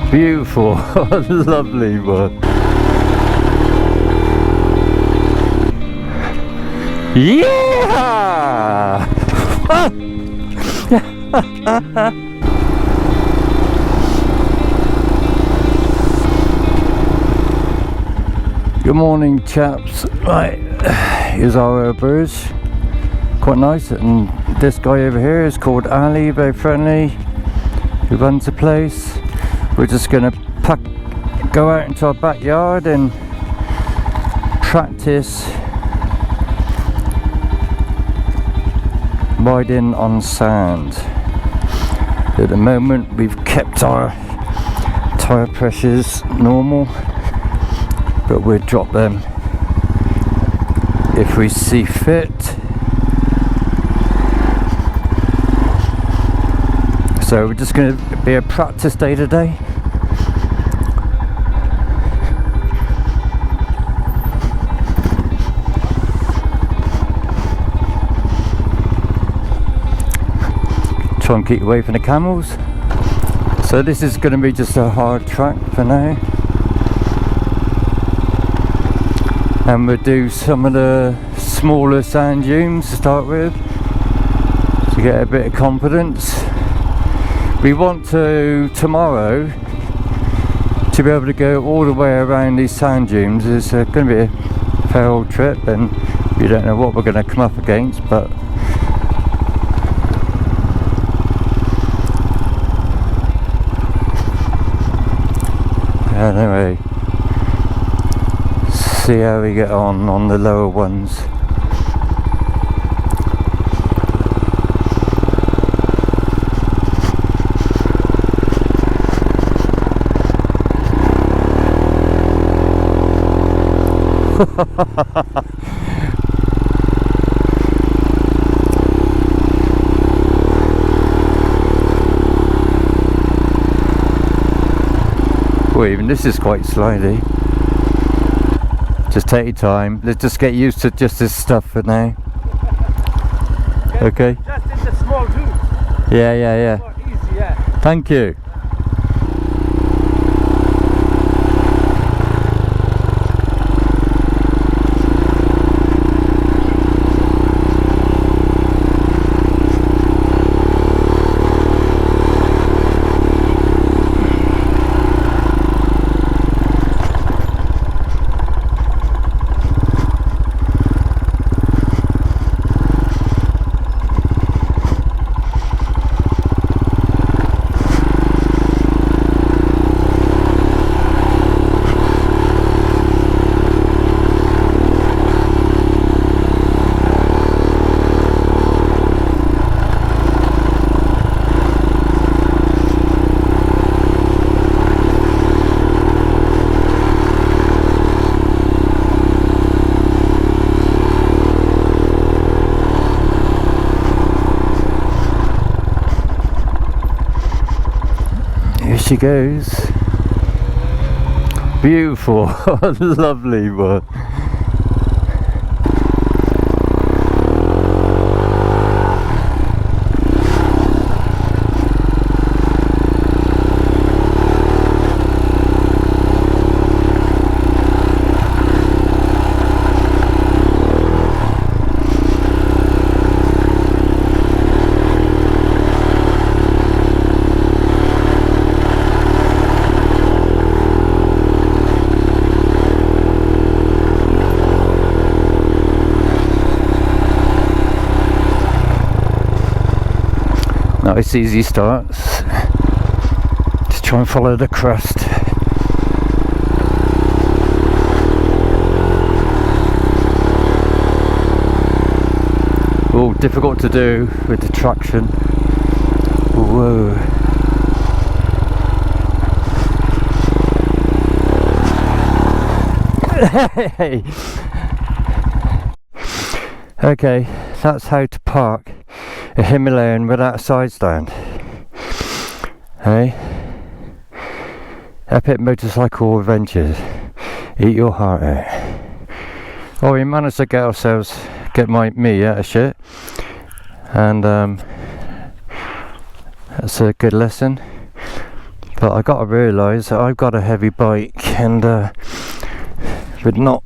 Beautiful, lovely one. Yeah! Good morning, chaps. Right, here's our bridge. Quite nice. And this guy over here is called Ali, very friendly. He runs the place. We're just gonna go out into our backyard and practice riding on sand. At the moment we've kept our tyre pressures normal, but we'll drop them if we see fit. So we're just going to be a practice day today. Try and keep away from the camels. So this is going to be just a hard track for now, and we'll do some of the smaller sand dunes to start with to get a bit of confidence. We want to tomorrow to be able to go all the way around these sand dunes. It's going to be a fair old trip, and we don't know what we're going to come up against, but anyway, see how we get on the lower ones. Well, even this is quite slidey. Just take your time. Let's just get used to just this stuff for now. Okay. Just in the small tube. Yeah. More easy, yeah. Thank you. She goes. Beautiful, lovely one. Nice easy starts. Just try and follow the crust. Oh, difficult to do with the traction. Whoa. Hey. Okay, that's how to park a Himalayan without a side stand. Hey, epic motorcycle adventures. Eat your heart out. Oh, we managed to get me out of shit, and that's a good lesson. But I got to realise that I've got a heavy bike and with not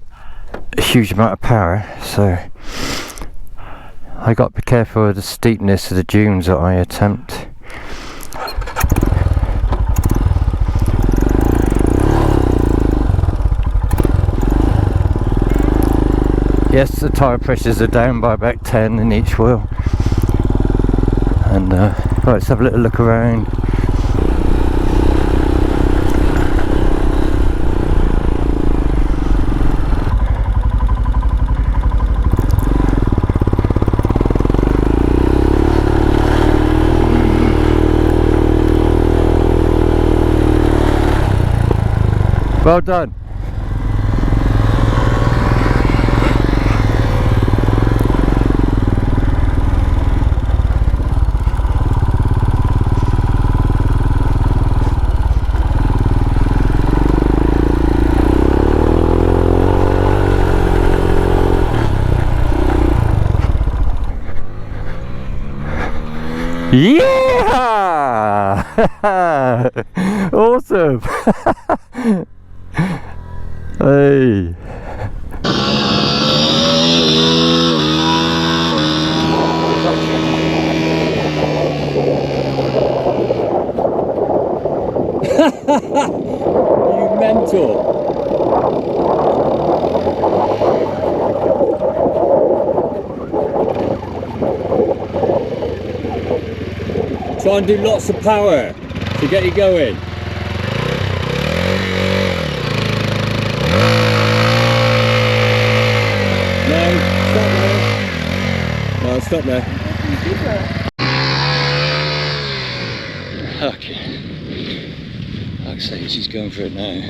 a huge amount of power, so I got to be careful of the steepness of the dunes that I attempt. Yes, the tyre pressures are down by about 10 in each wheel. And right, let's have a little look around. Well done. Yeah! Awesome! Hey! You mental! Try and do lots of power to get you going. No, stop there. No, stop there. Okay. Like I say, she's going for it now.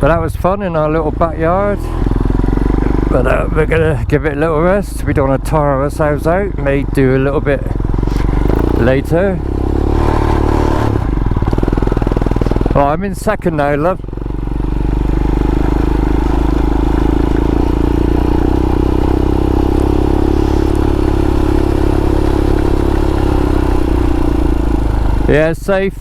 But that was fun in our little backyard. But we're gonna give it a little rest. We don't want to tire ourselves out. May do a little bit later. Well, I'm in second now, love. Yeah, safe.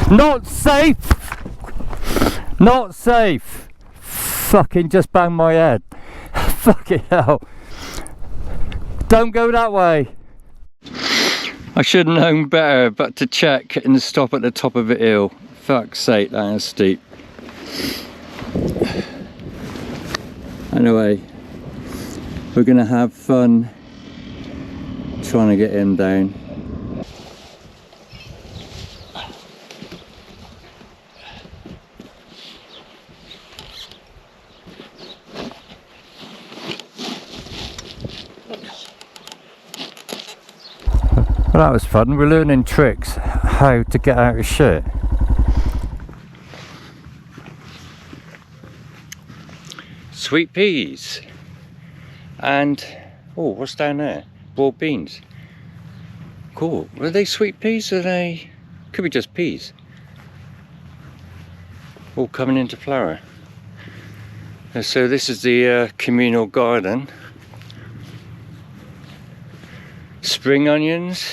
Not safe! Not safe! Fucking just banged my head. Fucking hell. Don't go that way. I should have known better but to check and stop at the top of the hill. Fuck's sake, that is steep. Anyway, we're gonna have fun trying to get him down. Well, that was fun. We're learning tricks how to get out of shit. Sweet peas and oh, what's down there? Boiled beans. Cool. Are they sweet peas or are they? Could be just peas. All coming into flower. And so this is the communal garden. Spring onions.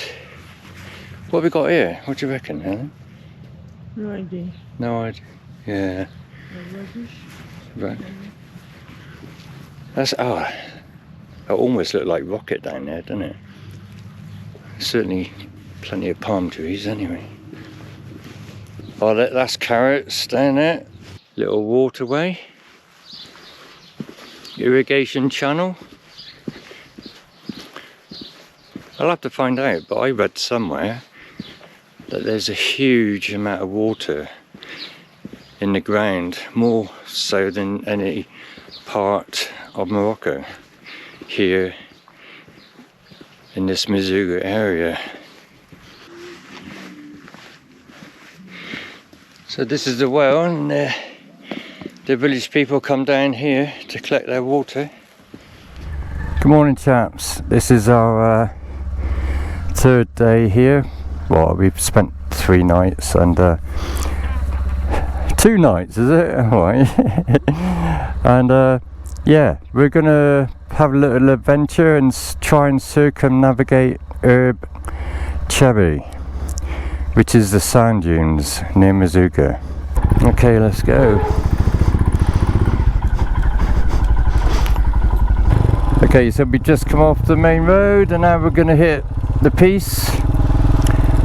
What have we got here? What do you reckon, Helen? No idea. No idea. Yeah. Right. That's it almost looked like rocket down there, doesn't it? Certainly plenty of palm trees anyway. Oh, that's carrots down there. Little waterway. Irrigation channel. I'll have to find out, but I read somewhere that there's a huge amount of water in the ground, more so than any part of Morocco, here in this Merzouga area. So this is the well, and the village people come down here to collect their water. Good morning, chaps. This is our third day here. Well, we've spent 3 nights and 2 nights, is it? Alright. And yeah, we're gonna have a little adventure and try and circumnavigate Erg Chebbi, which is the sand dunes near Merzouga. Okay, let's go. Okay, so we just come off the main road and now we're going to hit the piece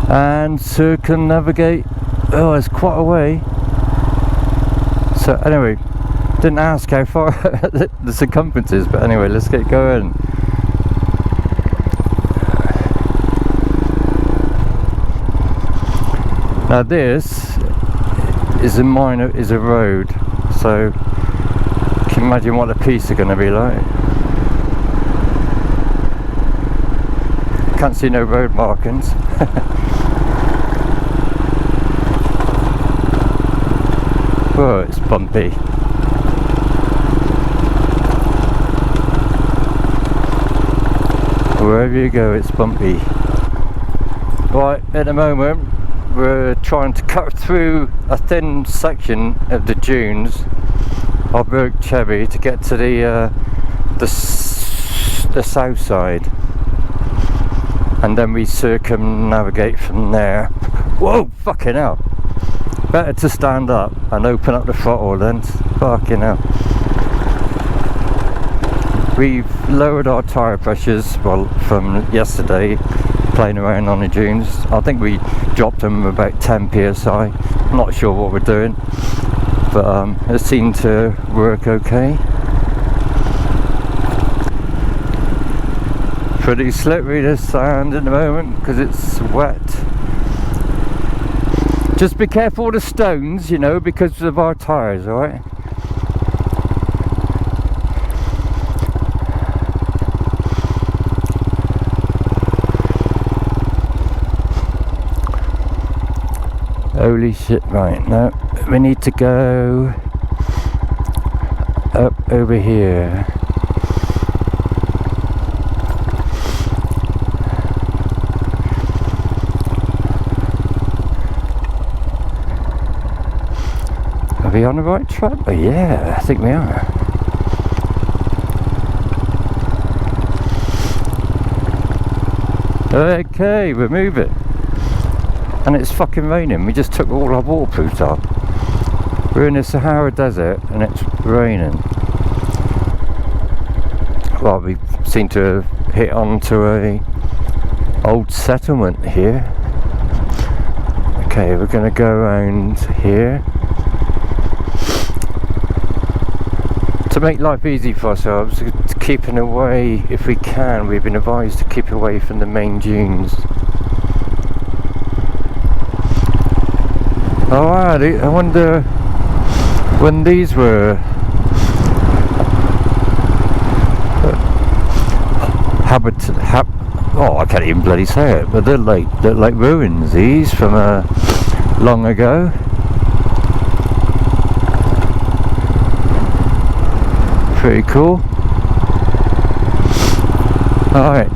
and circumnavigate. Oh, it's quite a way. So anyway, didn't ask how far the circumference is, but anyway, let's get going. Now this is a road, so you can imagine what the piece are going to be like. Can't see no road markings. Oh, it's bumpy. Wherever you go, it's bumpy. Right, at the moment we're trying to cut through a thin section of the dunes of Erg Chebbi to get to the south side, and then we circumnavigate from there. Whoa, fucking hell! Better to stand up and open up the throttle then. Fucking hell! We've lowered our tyre pressures, well, from yesterday playing around on the dunes. I think we dropped them about 10 psi. I'm not sure what we're doing, but it seemed to work okay. Pretty slippery, this sand at the moment because it's wet. Just be careful of the stones, you know, because of our tyres, alright? Holy shit, right, now we need to go up over here. Are we on the right track? Oh yeah, I think we are. Okay, we're moving. And it's fucking raining. We just took all our waterproofs off. We're in the Sahara Desert and it's raining. Well, we seem to have hit onto a old settlement here. Okay, we're gonna go around here. To make life easy for ourselves, keeping away, if we can, we've been advised to keep away from the main dunes. Oh, I wonder when these were oh, I can't even bloody say it, but they're like ruins, these from long ago. Pretty cool. Alright.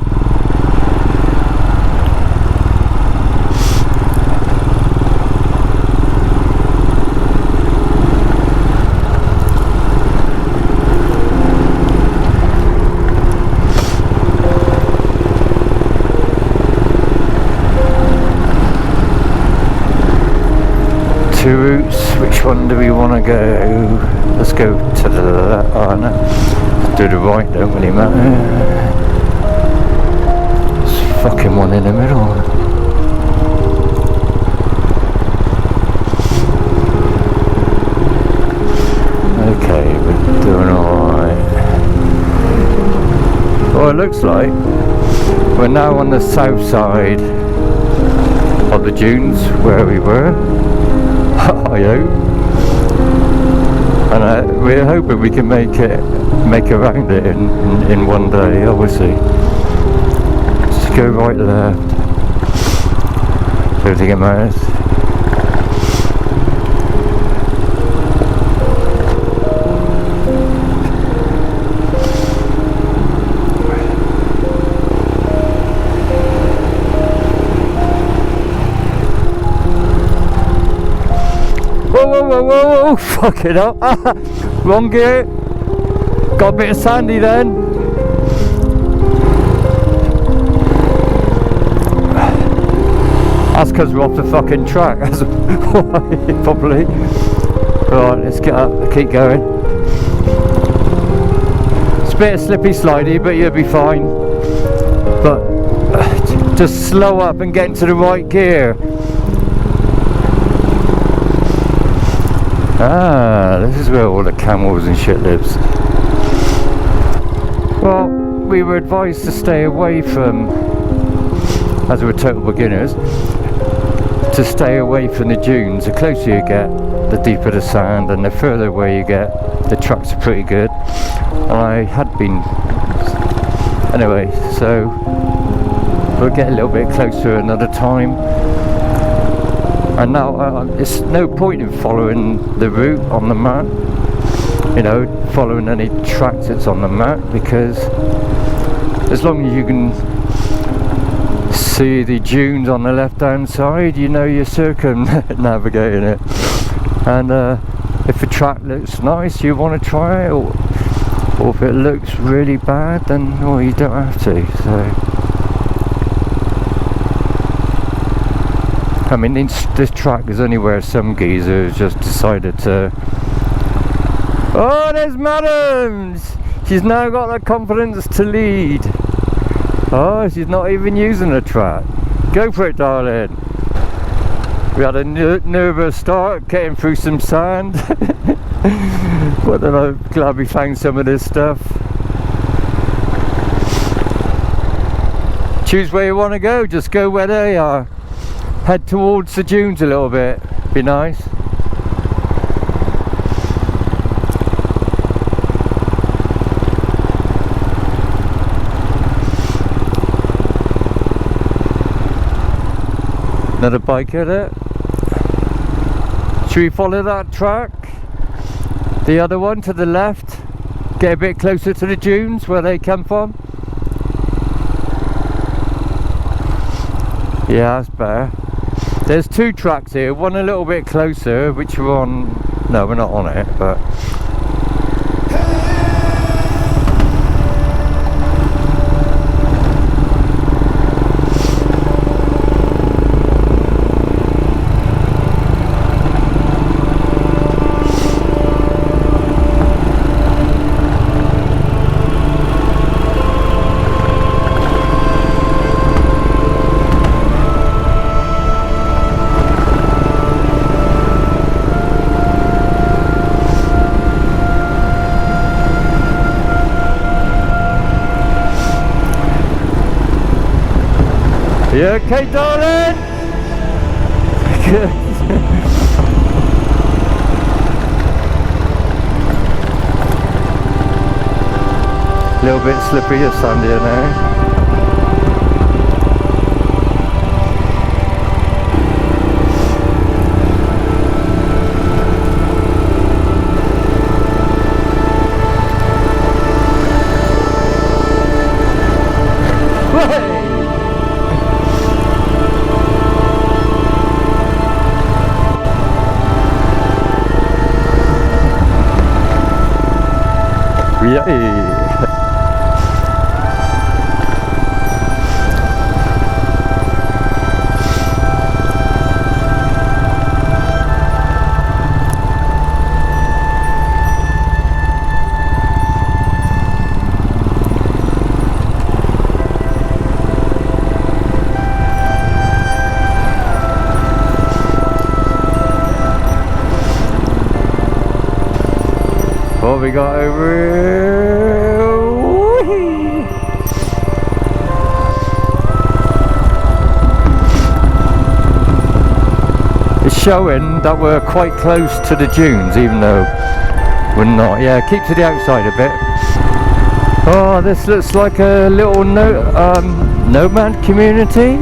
Two routes, which one do we want to go? Let's go to the left. Oh no, do the right, don't really matter. There's fucking one in the middle. Okay, we're doing alright. Well, it looks like we're now on the south side of the dunes where we were. I hope, and we're hoping we can make around it in one day. Obviously, just go right left. Enfield Himalayas. Whoa, fuck it up. Wrong gear. Got a bit of sandy then. That's because we're off the fucking track. That's why, probably. Right, let's get up, keep going. It's a bit slippy slidey, but you'll be fine. But just slow up and get into the right gear. Ah, this is where all the camels and shit lives. Well, we were advised to stay away from, as we're total beginners, to stay away from the dunes. The closer you get, the deeper the sand, and the further away you get, the tracks are pretty good. And I had been, anyway, so we'll get a little bit closer another time. And now it's no point in following the route on the map, you know, following any tracks that's on the map, because as long as you can see the dunes on the left hand side, you know you're circumnavigating it. And if a track looks nice, you want to try it, or if it looks really bad, then well, you don't have to. So I mean, this track is only where some geezers just decided to. Oh, there's Madams! She's now got the confidence to lead. Oh, she's not even using the track. Go for it, darling. We had a nervous start getting through some sand. But then I'm glad we found some of this stuff. Choose where you want to go, just go where they are. Head towards the dunes a little bit, be nice. Another bike at it. Should we follow that track? The other one to the left? Get a bit closer to the dunes where they come from? Yeah, that's better. There's two tracks here, one a little bit closer, which we're on. No, we're not on it, but you okay, darling? Good. A little bit slippery and sandy in there. Yeah. What we got over here? Whee! It's showing that we're quite close to the dunes, even though we're not. Yeah, keep to the outside a bit. Oh, this looks like a little nomad community.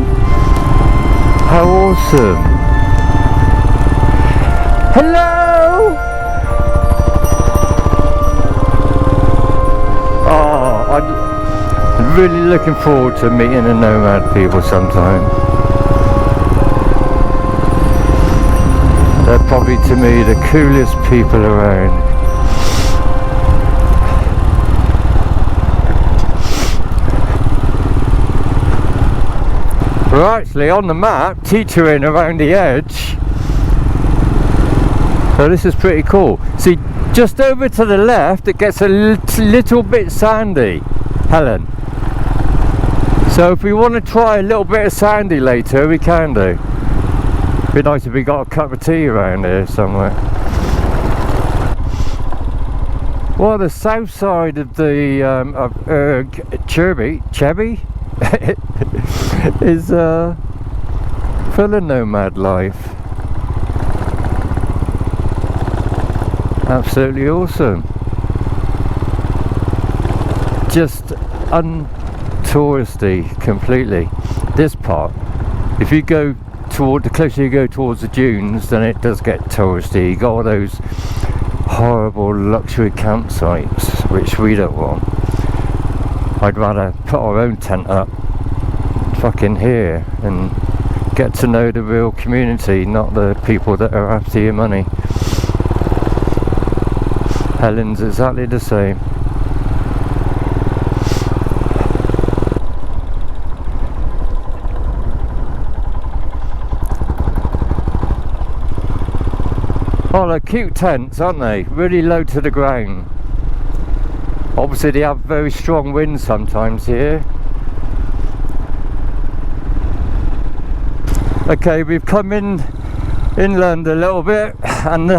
How awesome! Hello! Oh, I'm really looking forward to meeting the nomad people sometime. They're probably to me the coolest people around. We're actually on the map teetering around the edge. So this is pretty cool. See, just over to the left it gets a little bit sandy, Helen. So if we want to try a little bit of sandy later, we can do. Be nice if we got a cup of tea around here somewhere. Well, the south side of the of Erg Chebbi is full of nomad life. Absolutely awesome. Just untouristy completely. This part, if you go toward, the closer you go towards the dunes, then it does get touristy. You got all those horrible luxury campsites, which we don't want. I'd rather put our own tent up fucking here and get to know the real community, not the people that are after your money. Helen's exactly the same. Oh, they're cute tents, aren't they? Really low to the ground. Obviously they have very strong winds sometimes here. Okay, we've come inland a little bit and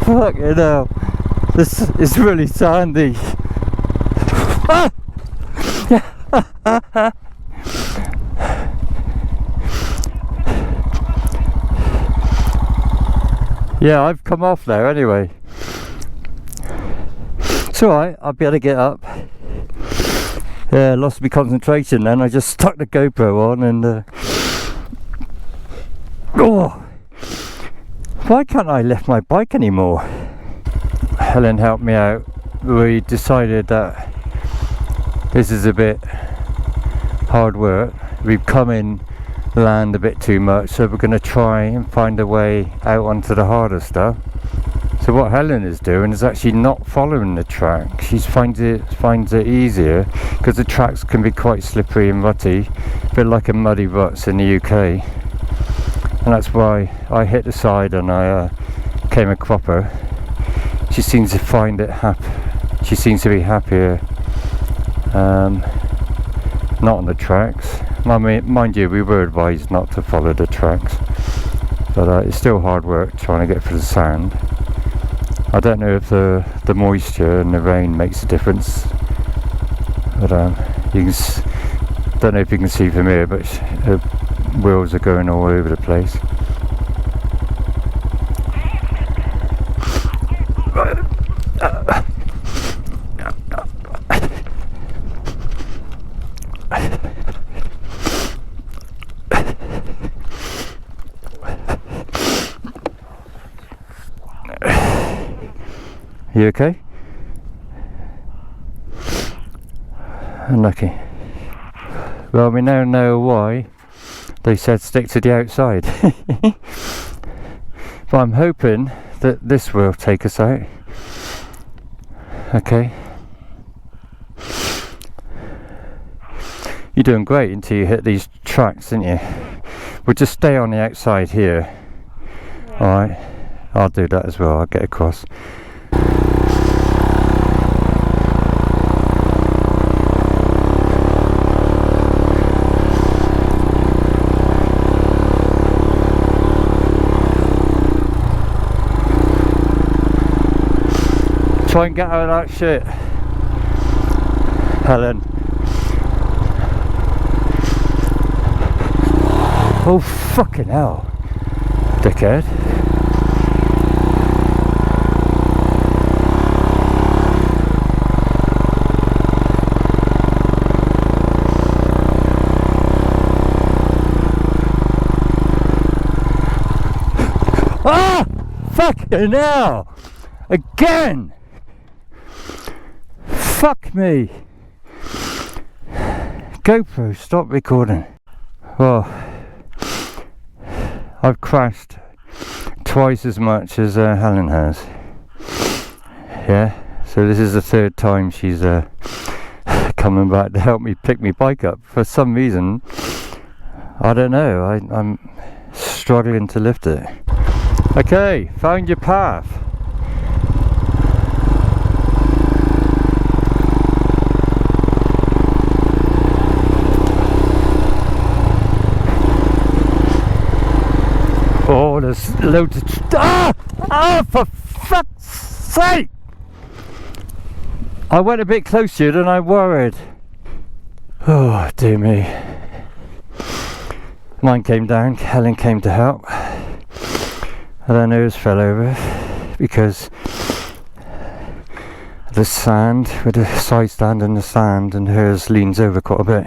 fucking hell, this is really sandy. Yeah, I've come off there anyway. It's alright, I'll be able to get up. Yeah, lost my concentration then. I just stuck the GoPro on and oh, why can't I lift my bike anymore? Helen helped me out. We decided that this is a bit hard work. We've come in land a bit too much, so we're going to try and find a way out onto the harder stuff. So what Helen is doing is actually not following the track. She finds it easier because the tracks can be quite slippery and rutty, a bit like a muddy ruts in the UK. And that's why I hit the side and I came a cropper. She seems to find it she seems to be happier not on the tracks. Mind you, we were advised not to follow the tracks, but it's still hard work trying to get through the sand. I don't know if the moisture and the rain makes a difference, but don't know if you can see from here, but wheels are going all over the place. You okay? Unlucky. Well, we now know why they said stick to the outside. But I'm hoping that this will take us out. Okay. You're doing great until you hit these tracks, aren't you? We'll just stay on the outside here. Yeah. Alright, I'll do that as well. I'll get across. Try and get out of that shit, Helen. Oh fucking hell, dickhead. Ah! Fucking hell! Again! Fuck me! GoPro, stop recording. Well, I've crashed twice as much as Helen has. Yeah, so this is the third time she's coming back to help me pick my bike up. For some reason, I don't know, I'm struggling to lift it. Okay, found your path. Oh, there's loads of for fuck's sake! I went a bit closer than I worried. Oh dear me. Mine came down, Helen came to help, and then hers fell over because the sand, with the side stand in the sand, and hers leans over quite a bit.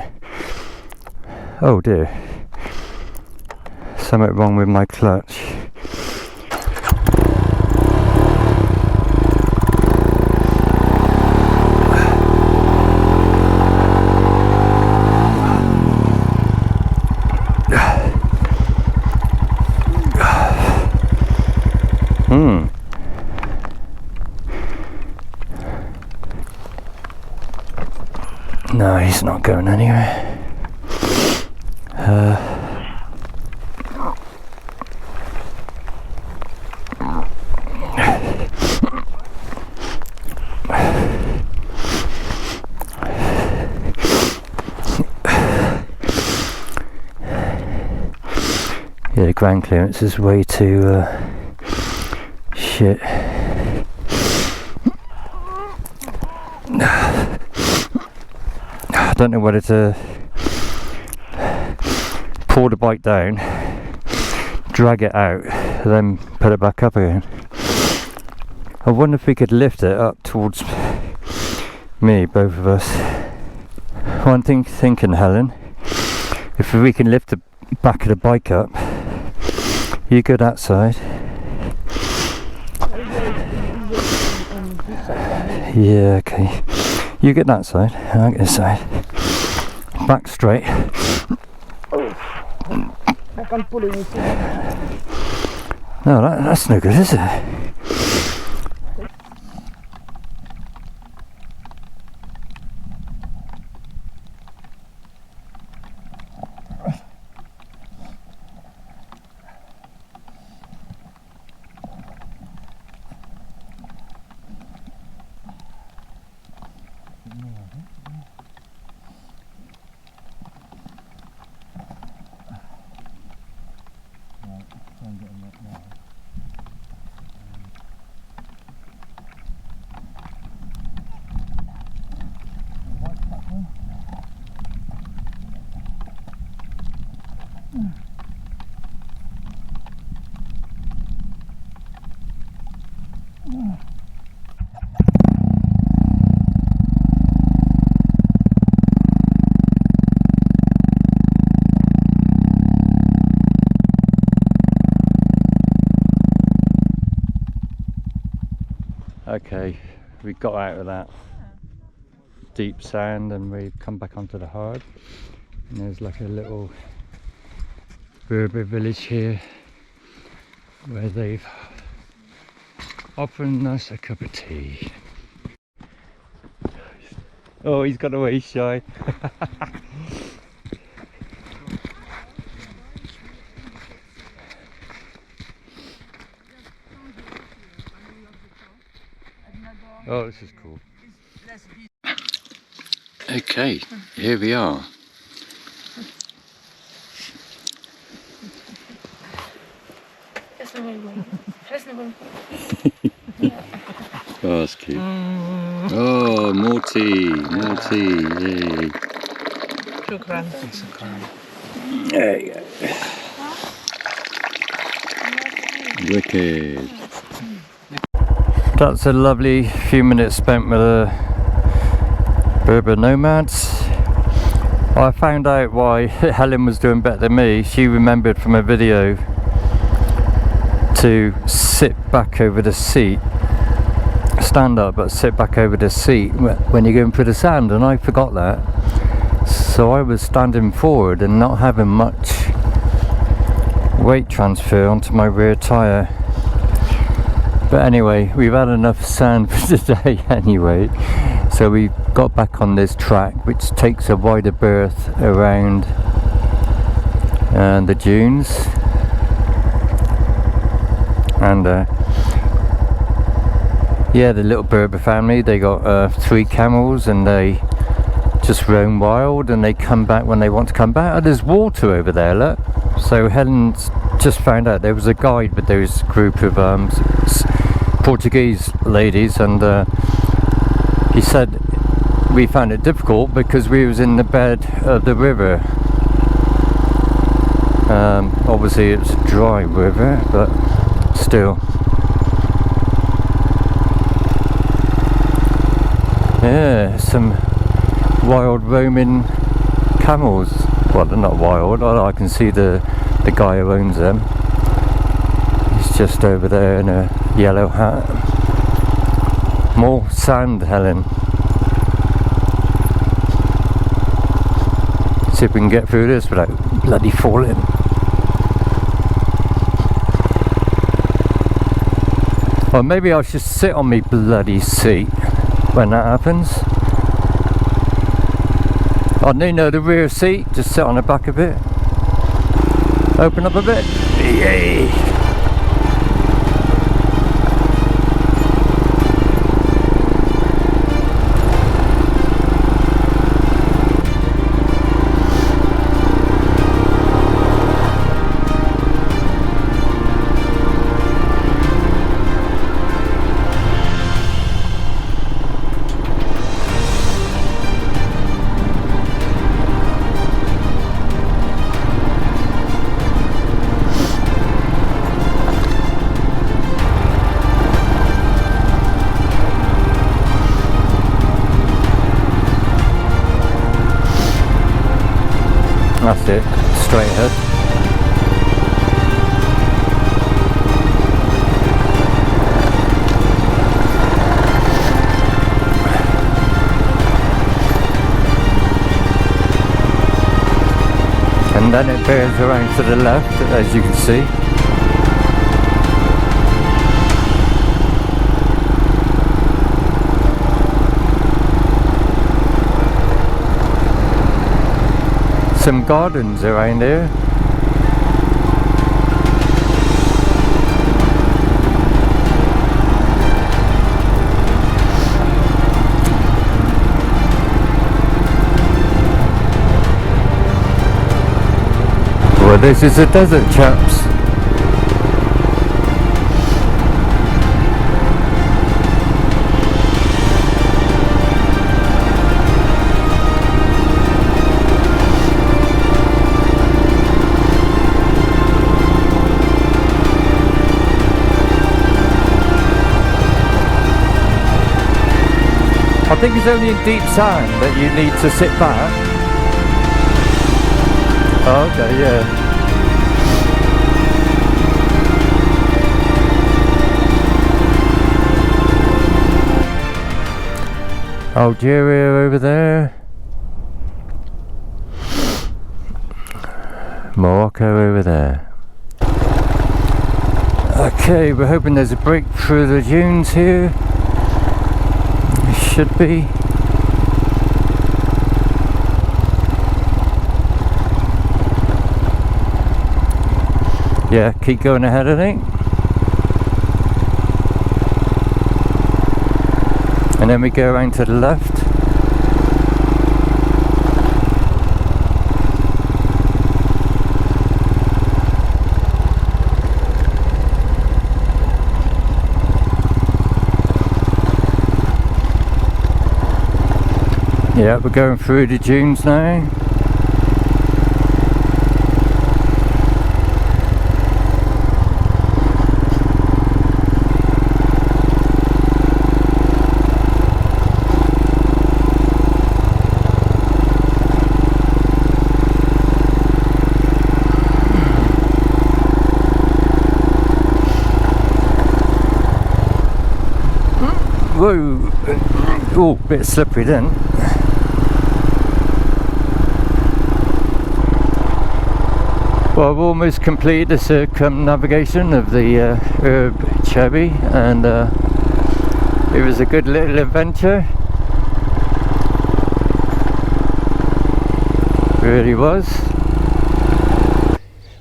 Oh dear. Something wrong with my clutch. No, he's not going anywhere. Yeah, the ground clearance is way too shit. I don't know whether to pull the bike down, drag it out, then put it back up again. I wonder if we could lift it up towards me, both of us. One thing thinking, Helen, if we can lift the back of the bike up, you go that side. Yeah, okay. You get that side, I'll get this side. Back straight. I can't pull anything. No, that's no good, is it? Okay, we got out of that deep sand and we've come back onto the hard, and there's like a little Berber village here where they've offered us a cup of tea. Oh, he's got away shy. Oh, this is cool. Okay, here we are. Oh, that's cute. Oh, more tea, more tea. Yay. Shukran. There you go. Wicked. That's a lovely few minutes spent with the Berber nomads. I found out why Helen was doing better than me. She remembered from a video to sit back over the seat, stand up but sit back over the seat when you're going through the sand, and I forgot that, so I was standing forward and not having much weight transfer onto my rear tyre. But anyway, we've had enough sand for today anyway, so we got back on this track which takes a wider berth around the dunes, and yeah, the little Berber family, they got 3 camels, and they just roam wild, and they come back when they want to come back. Oh, there's water over there, look. So Helene's just found out there was a guide with those group of Portuguese ladies, and he said we found it difficult because we was in the bed of the river. Obviously it's a dry river, but still. Yeah, some wild roaming camels. Well, they're not wild. I can see the guy who owns them. He's just over there in a yellow hat. More sand, Helen. See if we can get through this without bloody falling. Or maybe I should sit on me bloody seat when that happens. I know the rear seat, just sit on the back of it. Open up a bit. Yay! That's it, straight ahead. And then it bears around to the left, as you can see. Some gardens around here. Well, this is a desert, chaps. I think it's only in deep sand that you need to sit back. Oh, okay, yeah. Algeria over there. Morocco over there. Okay, we're hoping there's a break through the dunes here. Should be. Yeah, keep going ahead, I think. And then we go around to the left. Yeah, we're going through the dunes now. Whoa! Oh, bit slippery then. Well, I've almost completed the circumnavigation of the Erg Chebbi, and it was a good little adventure. It really was.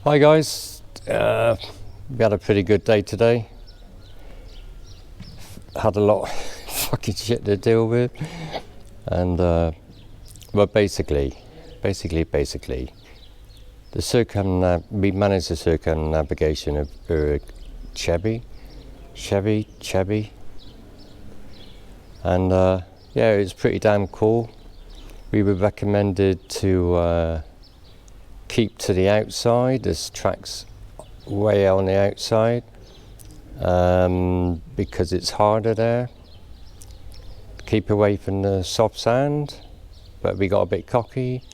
Hi guys, we had a pretty good day today. Had a lot of fucking shit to deal with, and well, basically, we managed the circumnavigation of Erg Chebbi, and yeah, it was pretty damn cool. We were recommended to keep to the outside. There's tracks way on the outside because it's harder there. Keep away from the soft sand, but we got a bit cocky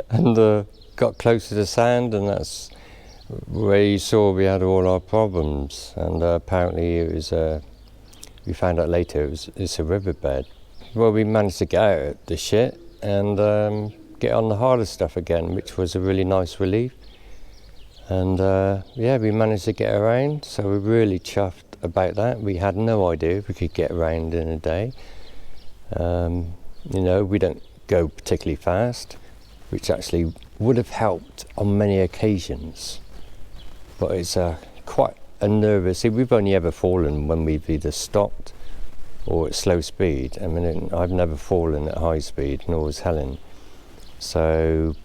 and got close to the sand, and that's where you saw we had all our problems. And apparently it was we found out later it's a riverbed. Well, we managed to get out of the shit and get on the harder stuff again, which was a really nice relief. And yeah, we managed to get around, so we're really chuffed about that. We had no idea if we could get around in a day. You know, we don't go particularly fast, which actually would have helped on many occasions, but it's quite a nervous. See, we've only ever fallen when we've either stopped or at slow speed. I mean, I've never fallen at high speed, nor has Helene. So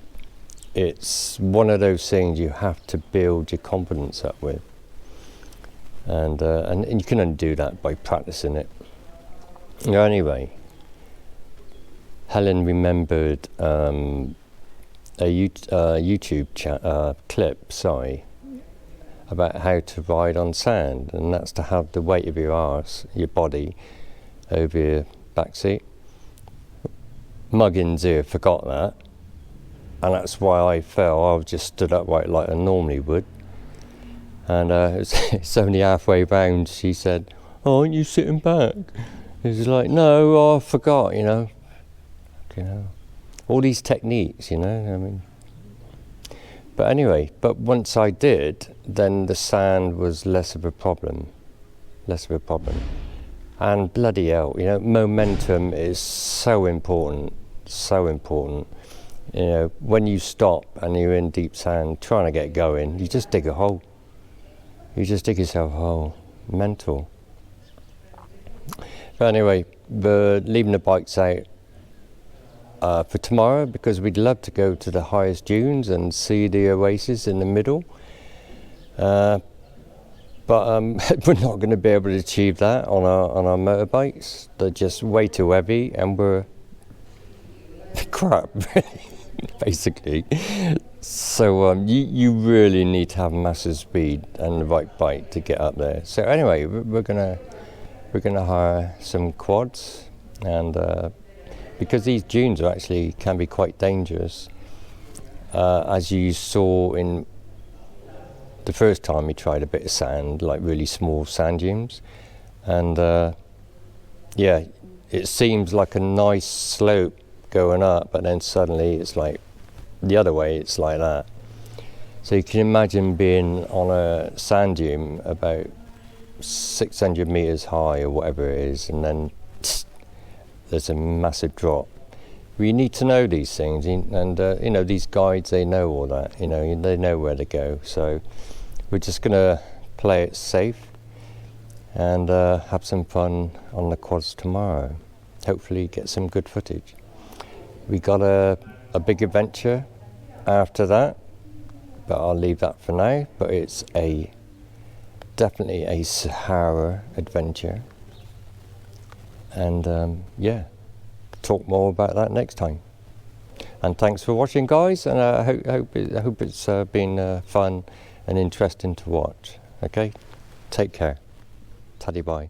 it's one of those things you have to build your confidence up with, and you can only do that by practicing it. Anyway, Helene remembered a YouTube clip, about how to ride on sand, and that's to have the weight of your arse, your body, over your back seat. Muggins here forgot that, and that's why I fell. I just stood upright like I normally would, and it's only halfway round she said, "Oh, aren't you sitting back?" It was like, "No, I forgot," you know, all these techniques, you know, I mean. But anyway, once I did, then the sand was less of a problem. And bloody hell, you know, momentum is so important. You know, when you stop and you're in deep sand trying to get going, you just dig a hole. You just dig yourself a hole. Mental. But anyway, we're leaving the bikes out for tomorrow, because we'd love to go to the highest dunes and see the oasis in the middle. But we're not going to be able to achieve that on our motorbikes. They're just way too heavy, and we're crap, basically. So you really need to have massive speed and the right bike to get up there. So anyway, we're gonna hire some quads, and because these dunes can be quite dangerous, as you saw in the first time we tried a bit of sand, like really small sand dunes, and yeah, it seems like a nice slope going up, but then suddenly it's like the other way, it's like that. So you can imagine being on a sand dune about 600 meters high or whatever it is, and then there's a massive drop. We need to know these things, and you know, these guides, they know all that, you know, they know where to go. So we're just gonna play it safe and have some fun on the quads tomorrow. Hopefully get some good footage. We got a big adventure after that, but I'll leave that for now. But it's definitely a Sahara adventure, and yeah, talk more about that next time. And thanks for watching, guys, and I hope it's been fun and interesting to watch. Okay, take care. Taddy bye.